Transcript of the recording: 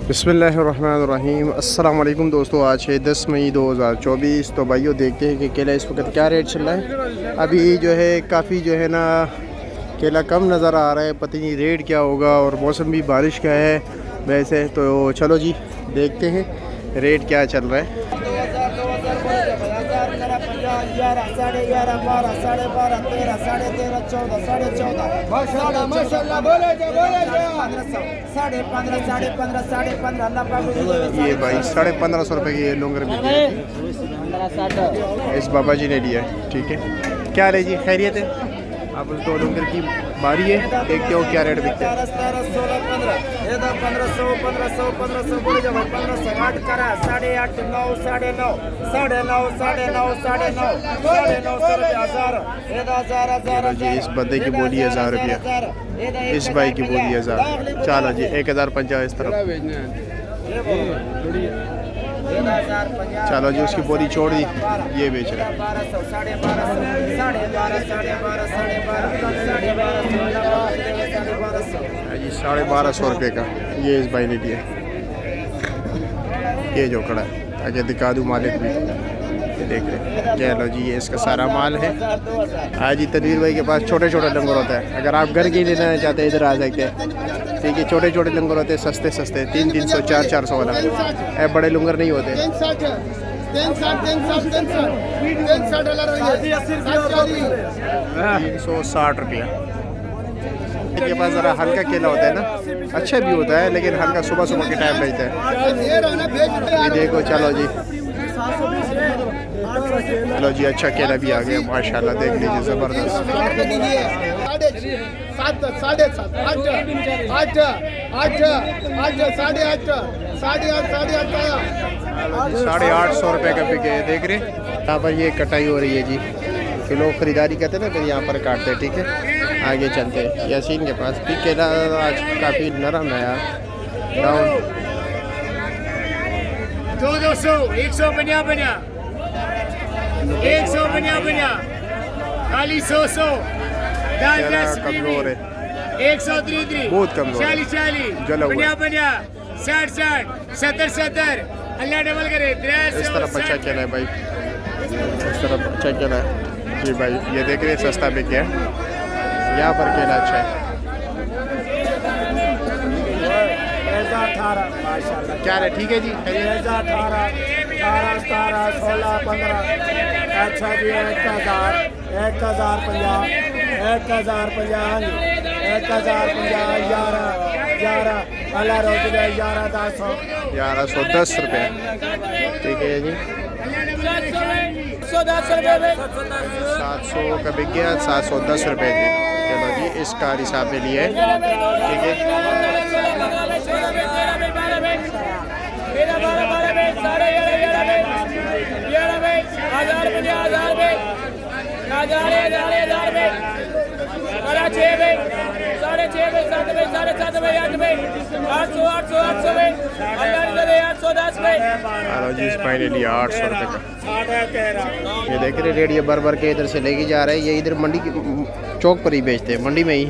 बिस्मिल्लाहिर्रहमानिर्रहीम। अस्सलाम वालेकुम दोस्तों, आज है 10 मई 2024। तो भाइयों देखते हैं कि केला इस वक्त क्या रेट चल रहा है। अभी जो है काफ़ी जो है ना केला कम नज़र आ रहा है, पता नहीं रेट क्या होगा। और मौसम भी बारिश का है वैसे। तो चलो जी देखते हैं रेट क्या चल रहा है। ये भाई 1550 रुपये की लुंगर भी इस बाबा जी ने लिया है। ठीक है, क्या रहे जी, खैरियत है? आप उस दो लुंगर की बारी है, देखते हो क्या रेट बिकते हैं। 1500 इस बंदे की बोली 1000 रुपया, इस भाई की बोली 1000। चलो जी 1050 इस तरफ। चलो जी उसकी बोली छोड़ दी, ये बेच रहा है जी 1250 रुपये का। ये इस भाई ने दिया, ये जो खड़ा है आगे दिखा दूँ मालिक भी, ये देख रहे। चलो जी ये इसका सारा माल है। आज जी तनवीर भाई के पास छोटे छोटे लंगर होता है, अगर आप घर के लेना चाहते हैं इधर आ सकते हैं। ठीक है, छोटे छोटे लंगर होते हैं, सस्ते सस्ते 300 400 वाला, बड़े लंगर नहीं होते। 360 रुपया के पास ज़रा हल्का केला होता है ना, अच्छा भी होता है लेकिन हल्का सुबह सुबह के टाइम रहता है। ये देखो, चलो जी चलो जी अच्छा केला भी आ गया माशाल्लाह, देख लीजिए ज़बरदस्त। 850 रुपये का बिके, देख रहे। यहाँ पर ये कटाई हो रही है जी, कि लोग ख़रीदारी करते हैं ना, फिर यहाँ पर काटते हैं। ठीक है, आगे चलते हैं यासीन के पास भी। केला आज काफ़ी नरम है यार। 200 150 खाली 100 कमज़ोर है, 133 बहुत कमज़ोर, 40 जला हुआ है। 50 60 70 अल्लाह डबल करे। इस तरफ अच्छा केला है भाई, इस तरफ अच्छा केला है जी भाई। ये देख रहे सस्ता बिक गया, यहाँ पर केला अच्छा है। क्या है? ठीक है जी, 18 17 16 15 अच्छा जी 1050 1050 1050 11 अल्लाह रोज दे 1110 रुपये। ठीक है जी 710 रुपये 700 का बिक गया, 710 रुपये जी। चलो जी इसका हिसाब में लिए, ठीक है। हेलो जी इस भाई ने लिया 800 रुपये का। ये देख रहे रेट, ये भर भर के इधर से लेके जा रहे हैं। ये इधर मंडी चौक पर ही बेचते हैं, मंडी में ही।